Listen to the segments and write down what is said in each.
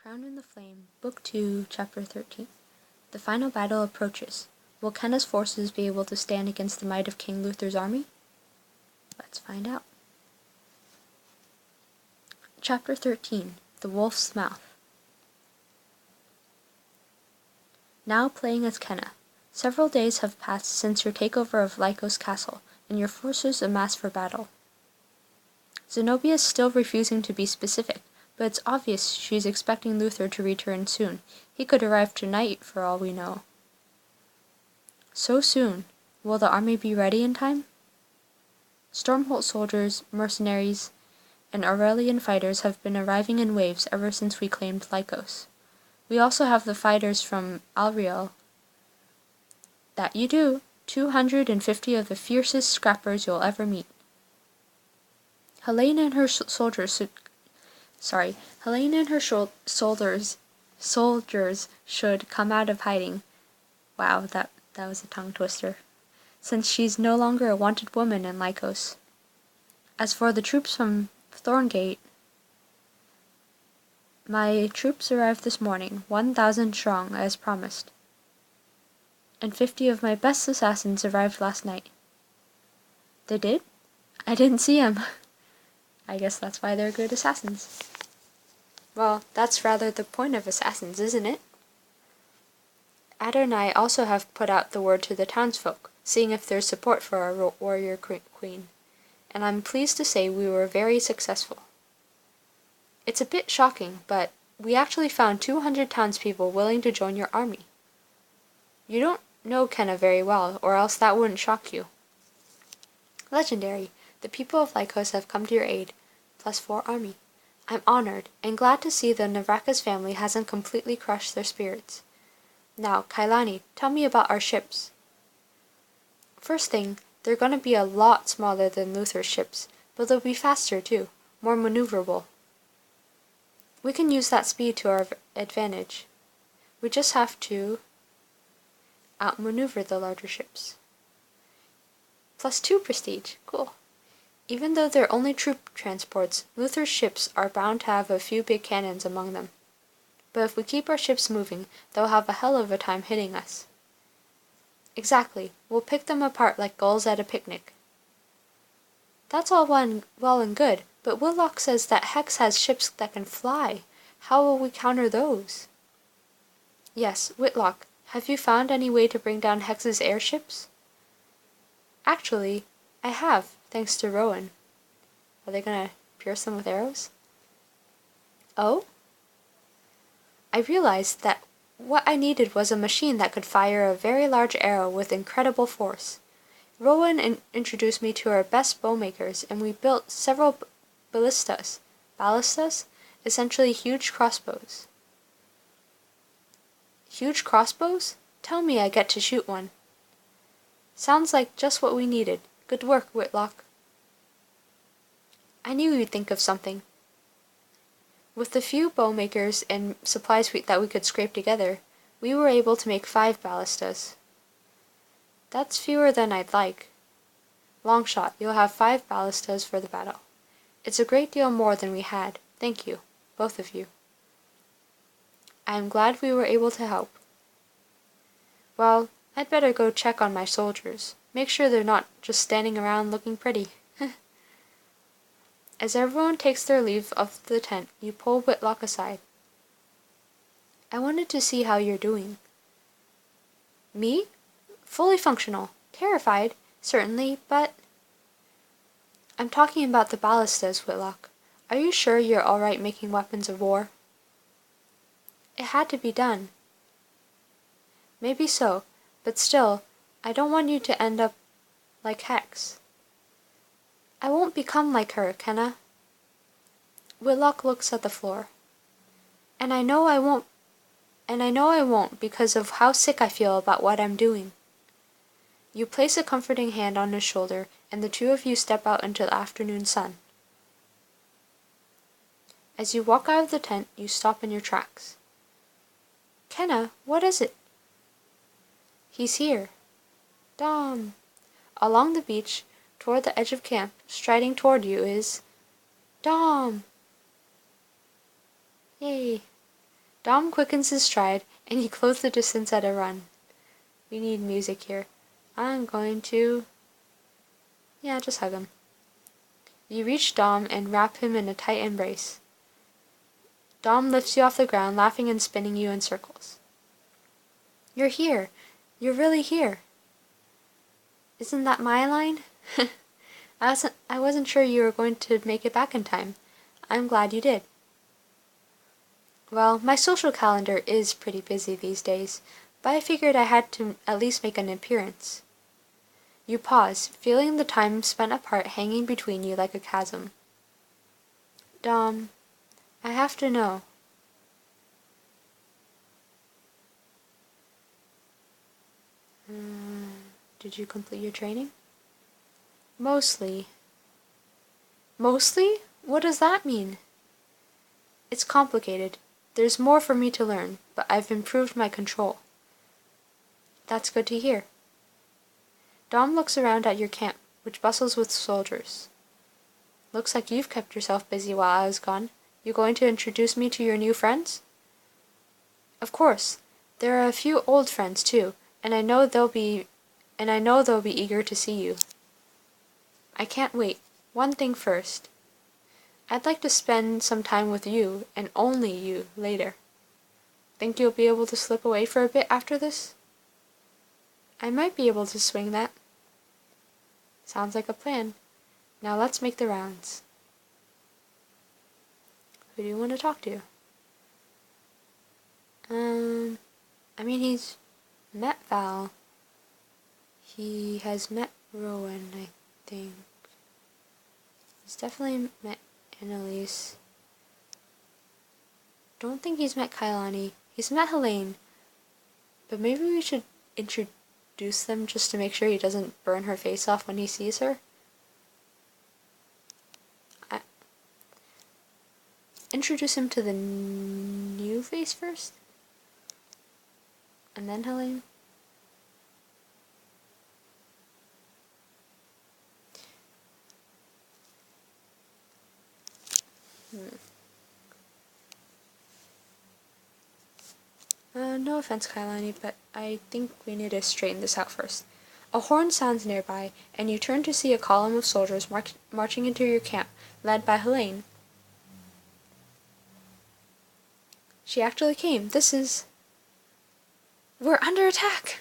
Crowned in the Flame, Book 2, Chapter 13. The final battle approaches. Will Kenna's forces be able to stand against the might of King Luther's army? Let's find out. Chapter 13. The Wolf's Mouth. Now playing as Kenna. Several days have passed since your takeover of Lycos Castle, and your forces amassed for battle. Zenobia is still refusing to be specific, but it's obvious she's expecting Luther to return soon. He could arrive tonight for all we know. So soon? Will the army be ready in time? Stormholt soldiers, mercenaries, and Aurelian fighters have been arriving in waves ever since we claimed Lycos. We also have the fighters from Alriel. That you do. 250 of the fiercest scrappers you'll ever meet. Helene and her soldiers should come out of hiding. Wow, that was a tongue twister. Since she's no longer a wanted woman in Lycos. As for the troops from Thorngate, my troops arrived this morning, 1,000 strong, as promised. And 50 of my best assassins arrived last night. They did? I didn't see 'em. I guess that's why they're good assassins. Well, that's rather the point of assassins, isn't it? Ada and I also have put out the word to the townsfolk, seeing if there's support for our warrior queen, and I'm pleased to say we were very successful. It's a bit shocking, but we actually found 200 townspeople willing to join your army. You don't know Kenna very well, or else that wouldn't shock you. Legendary. The people of Lycos have come to your aid, plus 4 army. I'm honored, and glad to see the Navraka's family hasn't completely crushed their spirits. Now, Kailani, tell me about our ships. First thing, they're gonna be a lot smaller than Luther's ships, but they'll be faster too, more maneuverable. We can use that speed to our advantage. We just have to outmaneuver the larger ships. Plus 2 prestige, cool. Even though they're only troop transports, Luther's ships are bound to have a few big cannons among them. But if we keep our ships moving, they'll have a hell of a time hitting us. Exactly, we'll pick them apart like gulls at a picnic. That's all well and good, but Whitlock says that Hex has ships that can fly. How will we counter those? Yes, Whitlock, have you found any way to bring down Hex's airships? Actually, I have, thanks to Rowan. Are they gonna pierce them with arrows? Oh? I realized that what I needed was a machine that could fire a very large arrow with incredible force. Rowan introduced me to our best bowmakers, and we built several ballistas. Ballistas? Essentially huge crossbows. Huge crossbows? Tell me I get to shoot one. Sounds like just what we needed. Good work, Whitlock. I knew you'd think of something. With the few bowmakers and supplies that we could scrape together, we were able to make 5 ballistas. That's fewer than I'd like. Long shot, you'll have 5 ballistas for the battle. It's a great deal more than we had. Thank you, both of you. I am glad we were able to help. Well, I'd better go check on my soldiers. Make sure they're not just standing around looking pretty. As everyone takes their leave of the tent, you pull Whitlock aside. I wanted to see how you're doing. Me? Fully functional. Terrified, certainly, but... I'm talking about the ballistas, Whitlock. Are you sure you're alright making weapons of war? It had to be done. Maybe so, but still, I don't want you to end up like Hex. I won't become like her, Kenna. Whitlock looks at the floor. And I know I won't because of how sick I feel about what I'm doing. You place a comforting hand on his shoulder, and the two of you step out into the afternoon sun. As you walk out of the tent, you stop in your tracks. Kenna, what is it? He's here. Dom. Along the beach, toward the edge of camp, striding toward you is... Dom! Yay. Dom quickens his stride, and he closed the distance at a run. We need music here. I'm going to... Yeah, just hug him. You reach Dom and wrap him in a tight embrace. Dom lifts you off the ground, laughing and spinning you in circles. You're here. You're really here. Isn't that my line? I wasn't sure you were going to make it back in time. I'm glad you did. Well, my social calendar is pretty busy these days, but I figured I had to at least make an appearance. You pause, feeling the time spent apart hanging between you like a chasm. Dom, I have to know. Did you complete your training? Mostly. Mostly? What does that mean? It's complicated. There's more for me to learn, but I've improved my control. That's good to hear. Dom looks around at your camp, which bustles with soldiers. Looks like you've kept yourself busy while I was gone. You going to introduce me to your new friends? Of course. There are a few old friends too, and I know they'll be eager to see you. I can't wait. One thing first. I'd like to spend some time with you, and only you, later. Think you'll be able to slip away for a bit after this? I might be able to swing that. Sounds like a plan. Now let's make the rounds. Who do you want to talk to? He's met Val. He has met Rowan, I think. He's definitely met Annalise. Don't think he's met Kailani. He's met Helene. But maybe we should introduce them just to make sure he doesn't burn her face off when he sees her. Introduce him to the new face first? And then Helene? No offense, Kailani, but I think we need to straighten this out first. A horn sounds nearby, and you turn to see a column of soldiers marching into your camp, led by Helene. She actually came. We're under attack!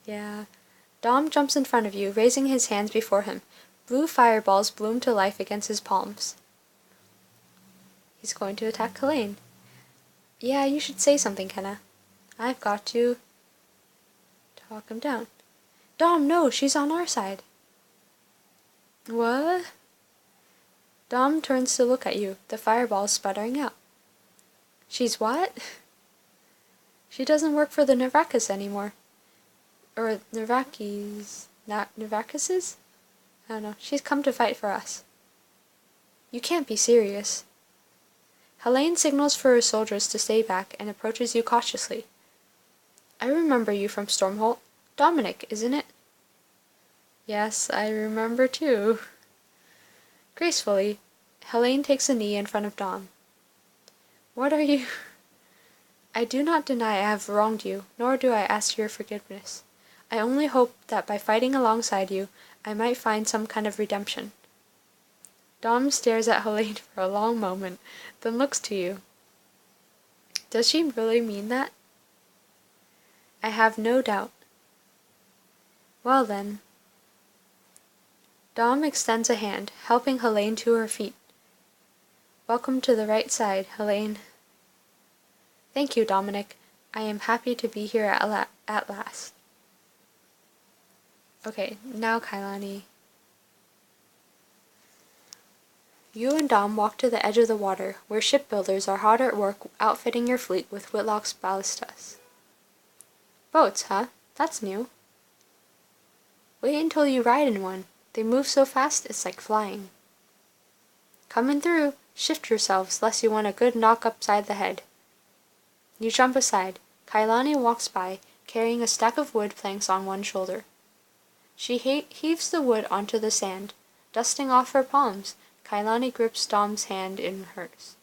Yeah. Dom jumps in front of you, raising his hands before him. Blue fireballs bloom to life against his palms. He's going to attack Helene. Yeah, you should say something, Kenna. I've got to talk him down. Dom, no, she's on our side. What? Dom turns to look at you, the fireballs sputtering out. She's what? She doesn't work for the Navrakas anymore. Or Navrakises? I don't know. She's come to fight for us. You can't be serious. Helene signals for her soldiers to stay back and approaches you cautiously. I remember you from Stormholt. Dominic, isn't it? Yes, I remember too. Gracefully, Helene takes a knee in front of Dom. What are you... I do not deny I have wronged you, nor do I ask your forgiveness. I only hope that by fighting alongside you, I might find some kind of redemption. Dom stares at Helene for a long moment, then looks to you. Does she really mean that? I have no doubt. Well then. Dom extends a hand, helping Helene to her feet. Welcome to the right side, Helene. Thank you, Dominic. I am happy to be here at last. Okay, now Kailani. You and Dom walk to the edge of the water, where shipbuilders are hard at work outfitting your fleet with Whitlock's ballistas. Boats, huh? That's new. Wait until you ride in one. They move so fast it's like flying. Coming through. Shift yourselves, lest you want a good knock upside the head. You jump aside. Kailani walks by, carrying a stack of wood planks on one shoulder. She heaves the wood onto the sand. Dusting off her palms, Kailani grips Dom's hand in hers.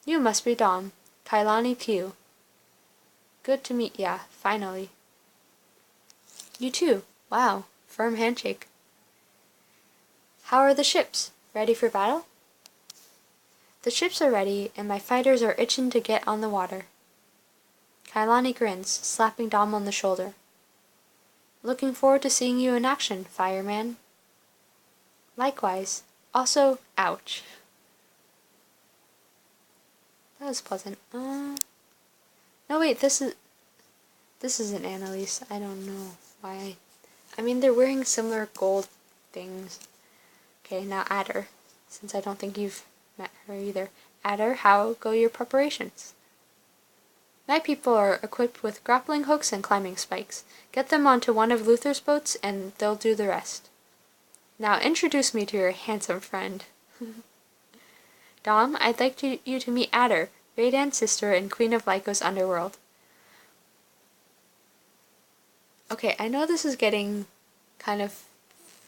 You must be Dom. Kailani too. Good to meet ya, finally. You too. Wow, firm handshake. How are the ships? Ready for battle? The ships are ready, and my fighters are itching to get on the water. Kailani grins, slapping Dom on the shoulder. Looking forward to seeing you in action, fireman. Likewise. Also, ouch. That was pleasant. No wait, this isn't Annalise. I don't know why. I mean, they're wearing similar gold things. Okay, now Adder, since I don't think you've met her either. Adder, how go your preparations? My people are equipped with grappling hooks and climbing spikes. Get them onto one of Luther's boats and they'll do the rest. Now introduce me to your handsome friend. Dom, I'd like you to meet Adder, Raidan's sister and Queen of Lyco's underworld. Okay, I know this is getting kind of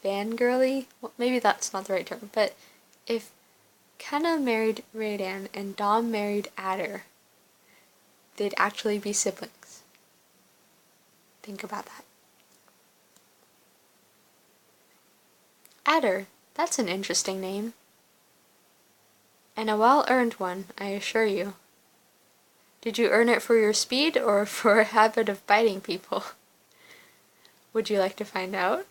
fangirly. Well, maybe that's not the right term, but if Kenna married Raidan and Dom married Adder, they'd actually be siblings. Think about that. Adder, that's an interesting name. And a well-earned one, I assure you. Did you earn it for your speed or for a habit of biting people? Would you like to find out?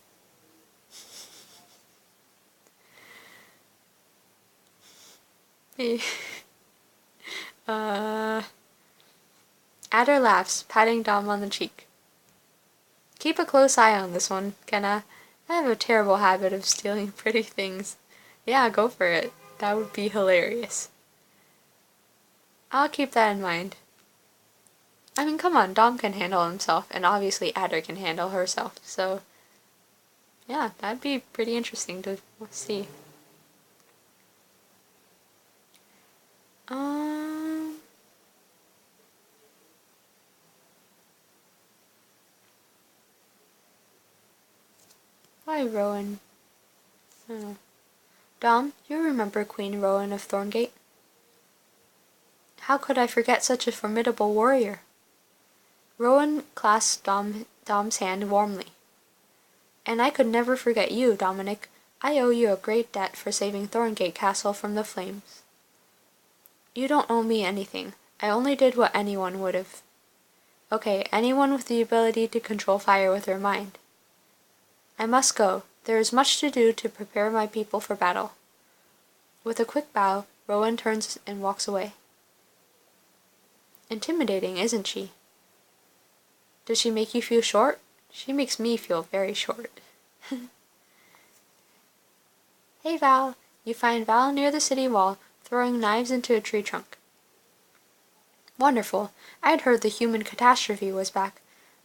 Adder laughs, patting Dom on the cheek. Keep a close eye on this one, Kenna. I have a terrible habit of stealing pretty things. Yeah, go for it. That would be hilarious. I'll keep that in mind. I mean, come on, Dom can handle himself, and obviously Adder can handle herself, so yeah, that'd be pretty interesting to see. Why Rowan? Oh. Dom, you remember Queen Rowan of Thorngate? How could I forget such a formidable warrior? Rowan clasped Dom's hand warmly. And I could never forget you, Dominic. I owe you a great debt for saving Thorngate Castle from the flames. You don't owe me anything. I only did what anyone would have. Okay, anyone with the ability to control fire with their mind. I must go. There is much to do to prepare my people for battle. With a quick bow, Rowan turns and walks away. Intimidating, isn't she? Does she make you feel short? She makes me feel very short. Hey Val! You find Val near the city wall, throwing knives into a tree trunk. Wonderful. I'd heard the human catastrophe was back.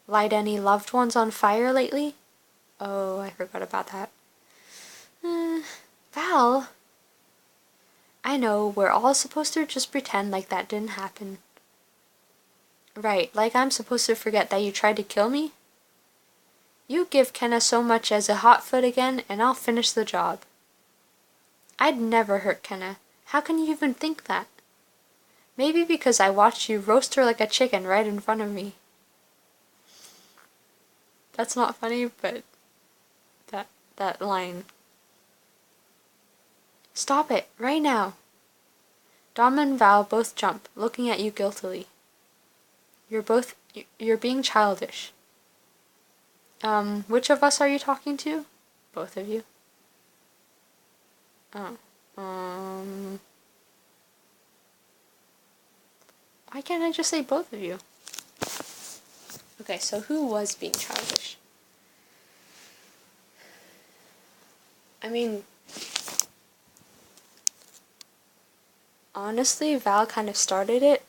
Light any loved ones on fire lately? Oh, I forgot about that. Val! I know, we're all supposed to just pretend like that didn't happen. Right, like I'm supposed to forget that you tried to kill me? You give Kenna so much as a hot foot again, and I'll finish the job. I'd never hurt Kenna. How can you even think that? Maybe because I watched you roast her like a chicken right in front of me. That's not funny, but that line. Stop it, right now. Dom and Val both jump, looking at you guiltily. You're being childish. Which of us are you talking to? Both of you. Oh. Why can't I just say both of you? Okay, so who was being childish? I mean, honestly, Val kind of started it.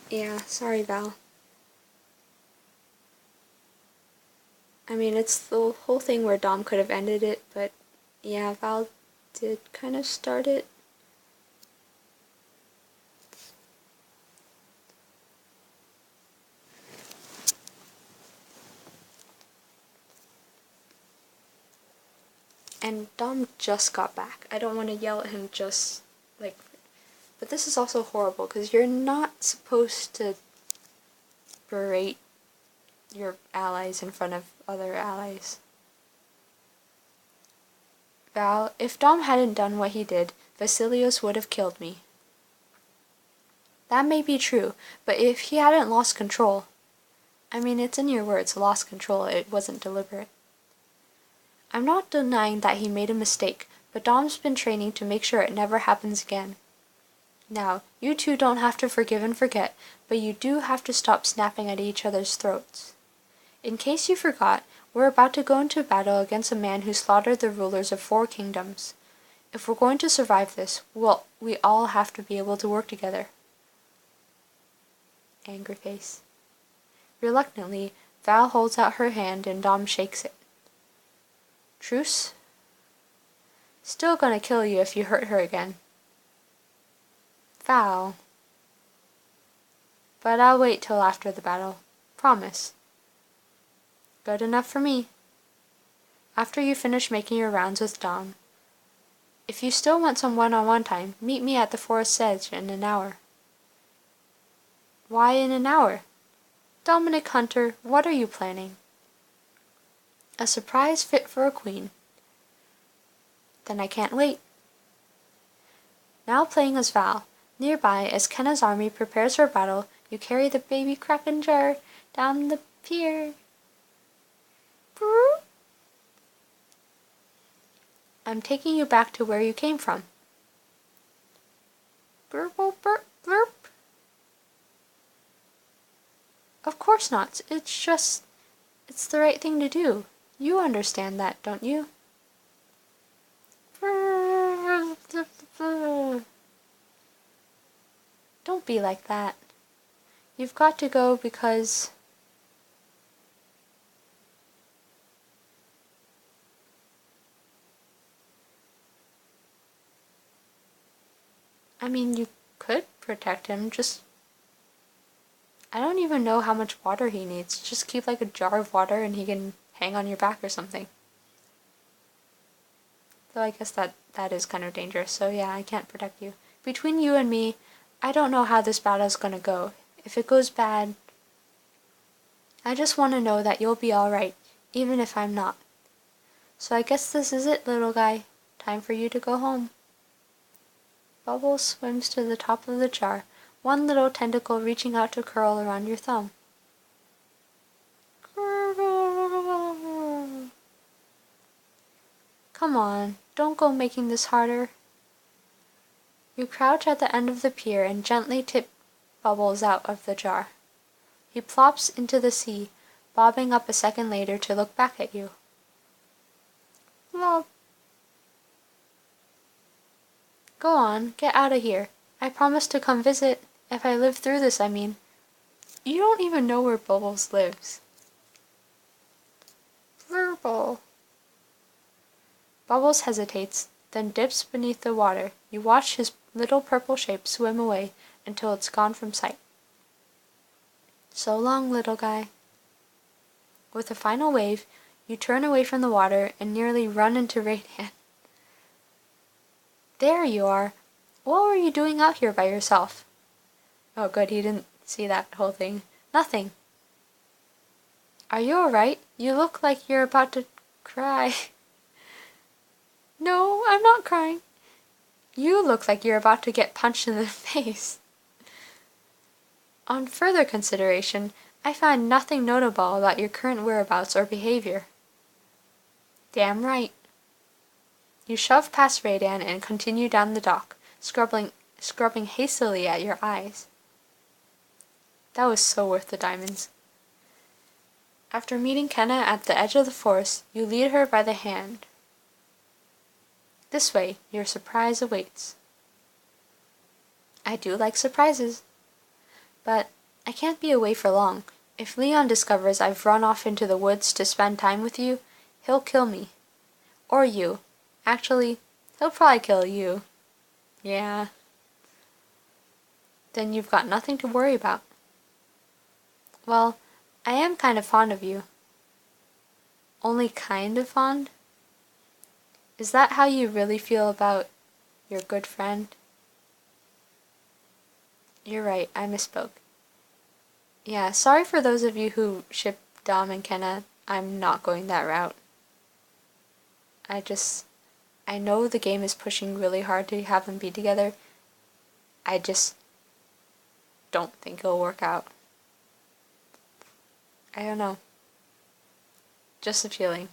Yeah, sorry, Val. I mean, it's the whole thing where Dom could have ended it, but yeah, Val did kind of start it. And Dom just got back. I don't want to yell at him just, like... But this is also horrible, because you're not supposed to berate your allies in front of other allies. Val, if Dom hadn't done what he did, Vasilios would have killed me. That may be true, but if he hadn't lost control... I mean, it's in your words, lost control, it wasn't deliberate. I'm not denying that he made a mistake, but Dom's been training to make sure it never happens again. Now, you two don't have to forgive and forget, but you do have to stop snapping at each other's throats. In case you forgot, we're about to go into battle against a man who slaughtered the rulers of 4 kingdoms. If we're going to survive this, well, we all have to be able to work together. Angry face. Reluctantly, Val holds out her hand and Dom shakes it. Truce? Still gonna kill you if you hurt her again. Val. But I'll wait till after the battle. Promise. Good enough for me. After you finish making your rounds with Dom. If you still want some one-on-one time, meet me at the forest's edge in an hour. Why in an hour? Dominic Hunter, what are you planning? A surprise fit for a queen. Then I can't wait. Now playing as Val. Nearby, as Kenna's army prepares for battle, you carry the baby kraken jar down the pier. Brrr. I'm taking you back to where you came from. Burp, burp, burp, burp. Of course not. It's the right thing to do. You understand that, don't you? Don't be like that. You've got to go because... I mean, you could protect him, just... I don't even know how much water he needs. Just keep like a jar of water and he can hang on your back or something. Though I guess that is kind of dangerous, so yeah, I can't protect you. Between you and me, I don't know how this battle's gonna go. If it goes bad, I just want to know that you'll be alright, even if I'm not. So I guess this is it, little guy. Time for you to go home. Bubbles swims to the top of the jar, one little tentacle reaching out to curl around your thumb. Come on, don't go making this harder. You crouch at the end of the pier and gently tip Bubbles out of the jar. He plops into the sea, bobbing up a second later to look back at you. Flop. Go on, get out of here. I promise to come visit, if I live through this, I mean. You don't even know where Bubbles lives. Flurble. Bubbles hesitates, then dips beneath the water. You watch his little purple shape swim away until it's gone from sight. So long, little guy. With a final wave, you turn away from the water and nearly run into Radiant. There you are. What were you doing out here by yourself? Oh good, he didn't see that whole thing. Nothing. Are you alright? You look like you're about to cry. No, I'm not crying. You look like you're about to get punched in the face. On further consideration, I find nothing notable about your current whereabouts or behavior. Damn right. You shove past Radan and continue down the dock, scrubbing hastily at your eyes. That was so worth the diamonds. After meeting Kenna at the edge of the forest, you lead her by the hand. This way, your surprise awaits. I do like surprises. But I can't be away for long. If Leon discovers I've run off into the woods to spend time with you, he'll kill me. Or you. Actually, he'll probably kill you. Yeah. Then you've got nothing to worry about. Well, I am kind of fond of you. Only kind of fond? Is that how you really feel about your good friend? You're right, I misspoke. Yeah, sorry for those of you who ship Dom and Kenna. I'm not going that route. I know the game is pushing really hard to have them be together. I just don't think it'll work out. I don't know. Just a feeling.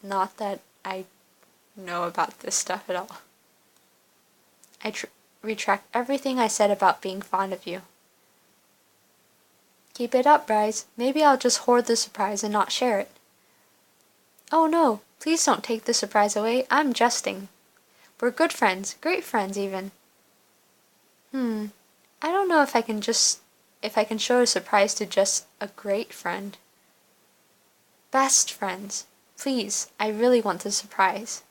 Not that I know about this stuff at all. I retract everything I said about being fond of you. Keep it up, Bryce. Maybe I'll just hoard the surprise and not share it. Oh no, please don't take the surprise away. I'm jesting. We're good friends, great friends even. I don't know if I can show a surprise to just a great friend. Best friends. Please, I really want the surprise.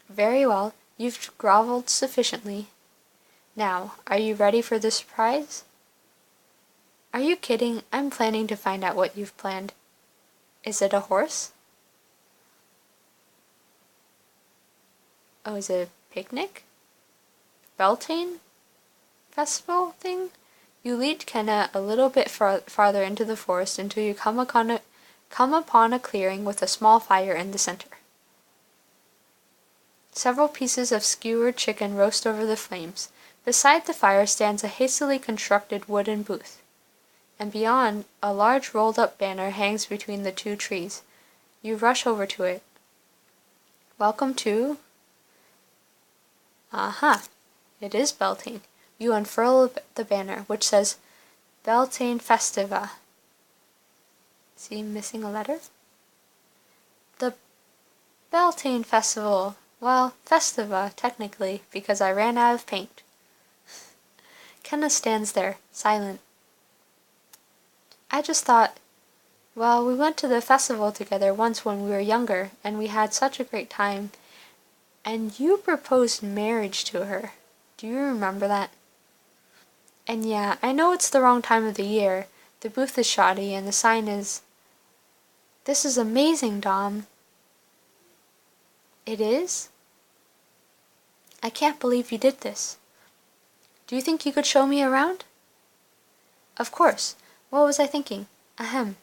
Very well, you've groveled sufficiently. Now, are you ready for the surprise? Are you kidding? I'm planning to find out what you've planned. Is it a horse? Oh, is it a picnic? Beltane? Festival thing? You lead Kenna a little bit farther into the forest until you come upon a clearing with a small fire in the center. Several pieces of skewered chicken roast over the flames. Beside the fire stands a hastily constructed wooden booth, and beyond, a large rolled-up banner hangs between the two trees. You rush over to it. Welcome to... Aha! It is Beltane. You unfurl the banner, which says Beltane Festiva. See, missing a letter? The Beltane Festival. Well, Festiva, technically, because I ran out of paint. Kenna stands there, silent. I just thought, well, we went to the festival together once when we were younger, and we had such a great time. And you proposed marriage to her. Do you remember that? And yeah, I know it's the wrong time of the year. The booth is shoddy, and the sign is... This is amazing, Dom. It is? I can't believe you did this. Do you think you could show me around? Of course. What was I thinking? Ahem.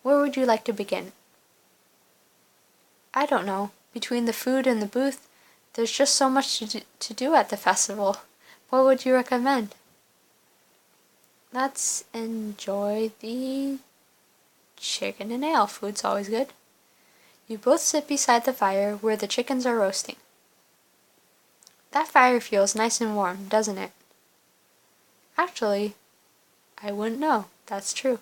Where would you like to begin? I don't know. Between the food and the booth, there's just so much to do at the festival. What would you recommend? Let's enjoy the chicken and ale. Food's always good. You both sit beside the fire where the chickens are roasting. That fire feels nice and warm, doesn't it? Actually, I wouldn't know. That's true.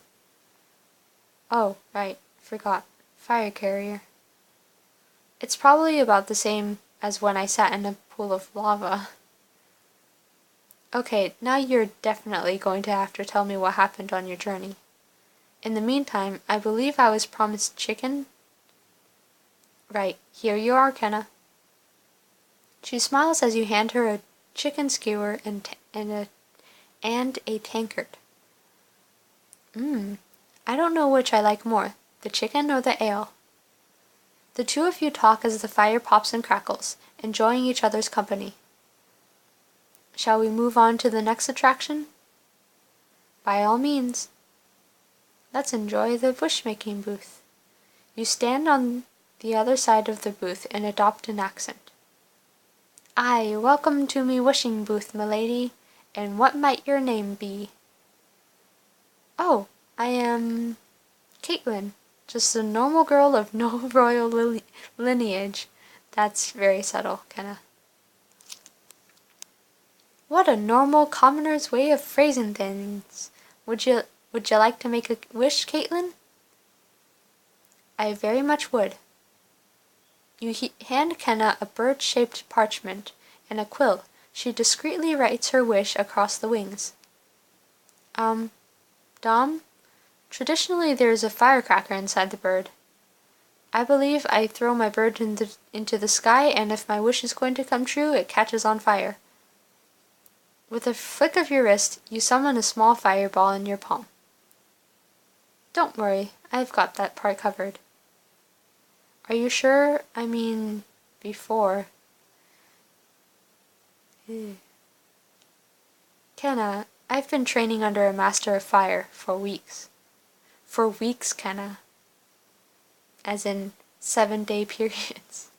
Oh, right. Forgot. Fire carrier. It's probably about the same as when I sat in a pool of lava. Okay, now you're definitely going to have to tell me what happened on your journey. In the meantime, I believe I was promised chicken. Right, here you are, Kenna. She smiles as you hand her a chicken skewer and a tankard. I don't know which I like more, the chicken or the ale. The two of you talk as the fire pops and crackles, enjoying each other's company. Shall we move on to the next attraction? By all means. Let's enjoy the bushmaking booth. You stand on the other side of the booth and adopt an accent. Aye, welcome to me wishing booth, milady, and what might your name be? Oh, I am... Caitlin, just a normal girl of no royal lineage. That's very subtle, Kenna. What a normal commoner's way of phrasing things. Would you like to make a wish, Caitlin? I very much would. You hand Kenna a bird-shaped parchment and a quill. She discreetly writes her wish across the wings. Dom, traditionally there is a firecracker inside the bird. I believe I throw my bird into the sky, and if my wish is going to come true, it catches on fire. With a flick of your wrist, you summon a small fireball in your palm. Don't worry, I've got that part covered. Are you sure? I mean, before. Kenna, I've been training under a master of fire for weeks. For weeks, Kenna. As in 7-day periods.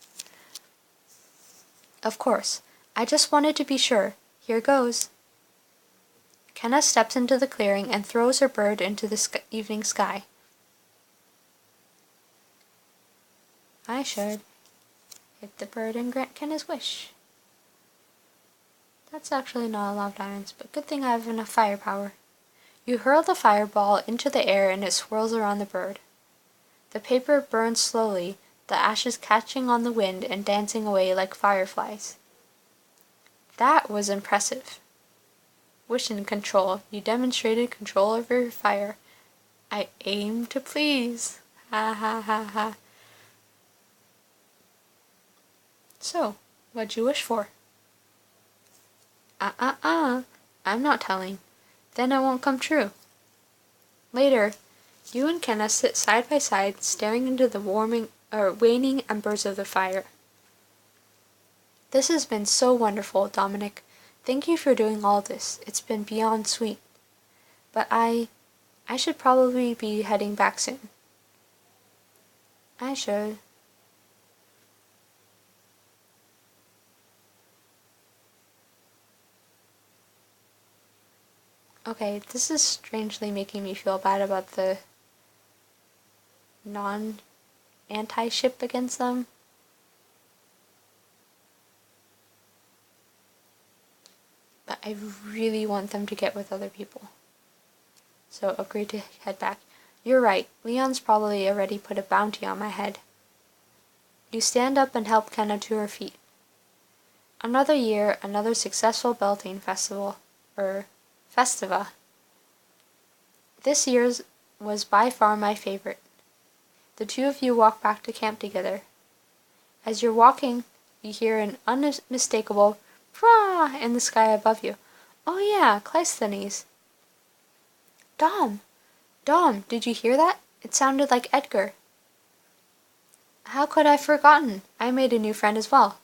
Of course. I just wanted to be sure. Here goes. Kenna steps into the clearing and throws her bird into the evening sky. I should hit the bird and grant Kenna's wish. That's actually not a lot of diamonds, but good thing I have enough firepower. You hurl the fireball into the air and it swirls around the bird. The paper burns slowly, the ashes catching on the wind and dancing away like fireflies. That was impressive. Wish and control. You demonstrated control over your fire. I aim to please. Ha ha ha ha. So, what'd you wish for? I'm not telling. Then it won't come true. Later, you and Kenna sit side by side, staring into the waning embers of the fire. This has been so wonderful, Dominic. Thank you for doing all this. It's been beyond sweet. But I should probably be heading back soon. I should. Okay, this is strangely making me feel bad about the anti-ship against them. But I really want them to get with other people. So agree to head back. You're right, Leon's probably already put a bounty on my head. You stand up and help Kenna to her feet. Another year, another successful Beltane festival. Festiva. This year's was by far my favorite. The two of you walk back to camp together. As you're walking, you hear an unmistakable "Prah" in the sky above you. Oh yeah, Cleisthenes. Dom, did you hear that? It sounded like Edgar. How could I have forgotten? I made a new friend as well.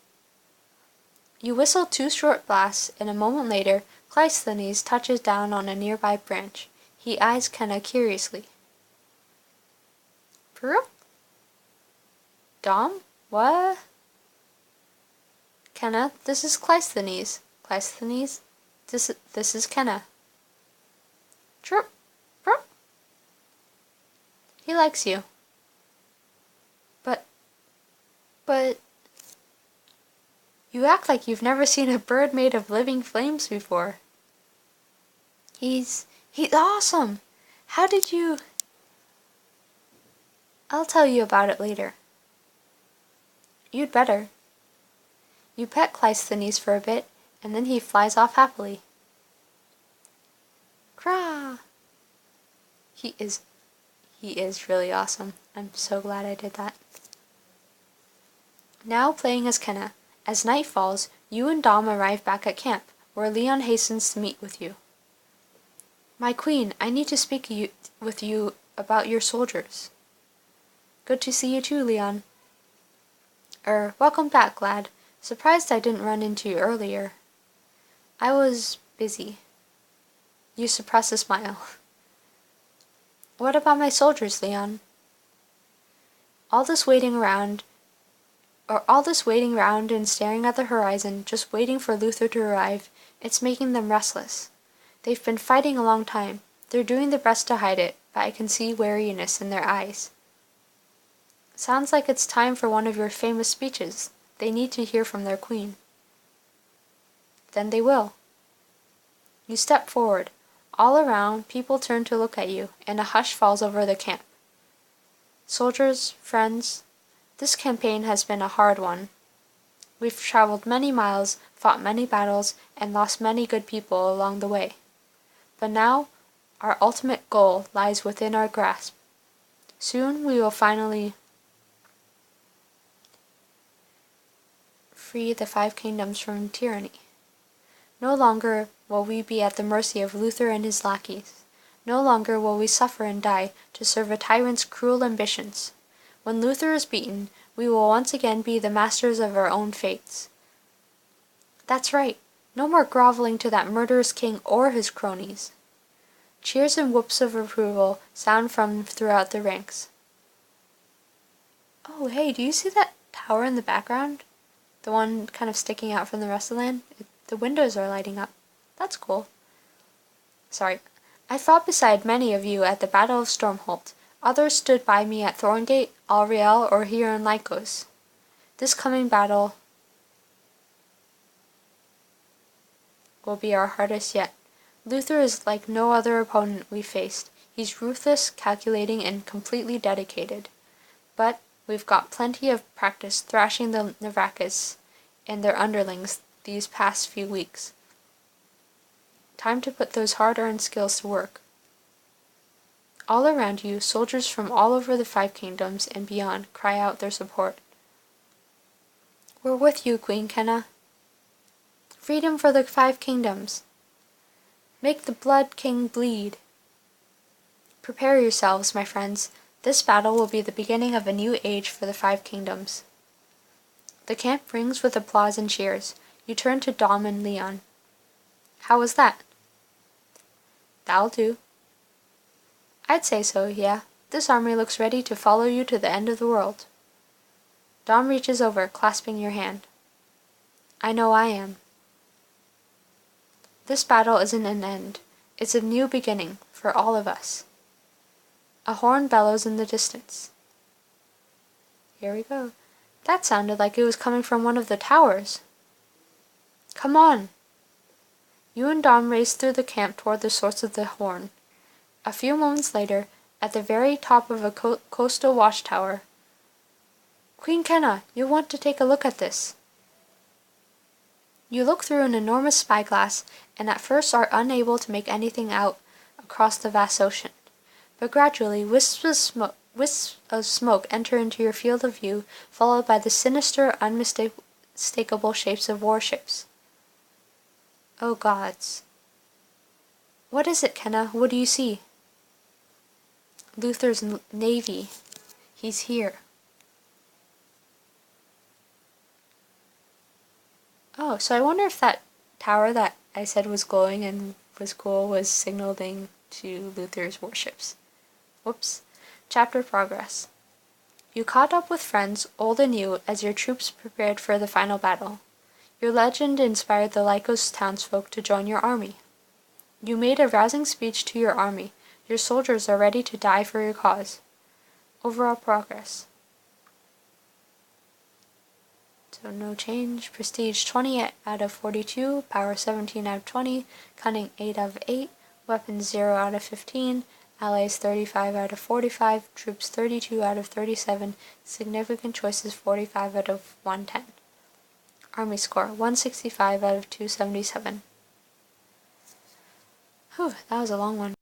You whistle 2 short blasts, and a moment later, Cleisthenes touches down on a nearby branch. He eyes Kenna curiously. Perup? Dom? What? Kenna, this is Cleisthenes. Cleisthenes, this is Kenna. Chirp, chirp. He likes you. But... You act like you've never seen a bird made of living flames before. He's awesome! How did you... I'll tell you about it later. You'd better. You pet Cleisthenes for a bit, and then he flies off happily. Craw! He is really awesome. I'm so glad I did that. Now playing as Kenna. As night falls, you and Dom arrive back at camp, where Leon hastens to meet with you. My queen, I need to speak with you about your soldiers. Good to see you too, Leon. Welcome back, lad. Surprised I didn't run into you earlier. I was busy. You suppress a smile. What about my soldiers, Leon? All this waiting around and staring at the horizon, just waiting for Luther to arrive, it's making them restless. They've been fighting a long time. They're doing their best to hide it, but I can see weariness in their eyes. Sounds like it's time for one of your famous speeches. They need to hear from their queen. Then they will. You step forward. All around, people turn to look at you, and a hush falls over the camp. Soldiers, friends, this campaign has been a hard one. We've traveled many miles, fought many battles, and lost many good people along the way. But now, our ultimate goal lies within our grasp. Soon we will finally free the 5 kingdoms from tyranny. No longer will we be at the mercy of Luther and his lackeys. No longer will we suffer and die to serve a tyrant's cruel ambitions. When Luther is beaten, We will once again be the masters of our own fates. That's right. No more groveling to that murderous king or his cronies. Cheers and whoops of approval sound from throughout the ranks. Oh, hey, do you see that tower in the background? The one kind of sticking out from the rest of the land? The windows are lighting up. That's cool. Sorry. I fought beside many of you at the Battle of Stormholt. Others stood by me at Thorngate, Alriel, or here in Lycos. This coming battle will be our hardest yet. Luther is like no other opponent we faced. He's ruthless, calculating, and completely dedicated. But we've got plenty of practice thrashing the Navakas and their underlings these past few weeks. Time to put those hard-earned skills to work. All around you, soldiers from all over the Five Kingdoms and beyond cry out their support. We're with you, Queen Kenna. Freedom for the Five Kingdoms. Make the Blood King bleed. Prepare yourselves, my friends. This battle will be the beginning of a new age for the Five Kingdoms. The camp rings with applause and cheers. You turn to Dom and Leon. How was that? That'll do. I'd say so, yeah. This army looks ready to follow you to the end of the world. Dom reaches over, clasping your hand. I know I am. This battle isn't an end. It's a new beginning for all of us. A horn bellows in the distance. Here we go. That sounded like it was coming from one of the towers. Come on! You and Dom race through the camp toward the source of the horn. A few moments later, at the very top of a coastal watchtower. Queen Kenna, you'll want to take a look at this. You look through an enormous spyglass, and at first are unable to make anything out across the vast ocean. But gradually, wisps of smoke enter into your field of view, followed by the sinister, unmistakable shapes of warships. Oh gods. What is it, Kenna? What do you see? Luther's navy. He's here. Oh, so I wonder if that tower that I said was glowing and was cool was signaling to Luther's warships. Whoops. Chapter progress. You caught up with friends, old and new, as your troops prepared for the final battle. Your legend inspired the Lycos townsfolk to join your army. You made a rousing speech to your army. Your soldiers are ready to die for your cause. Overall progress. So no change. Prestige 20 out of 42, power 17 out of 20, cunning 8 out of 8, weapons 0 out of 15, allies 35 out of 45, troops 32 out of 37, significant choices 45 out of 110. Army score 165 out of 277. Whew, that was a long one.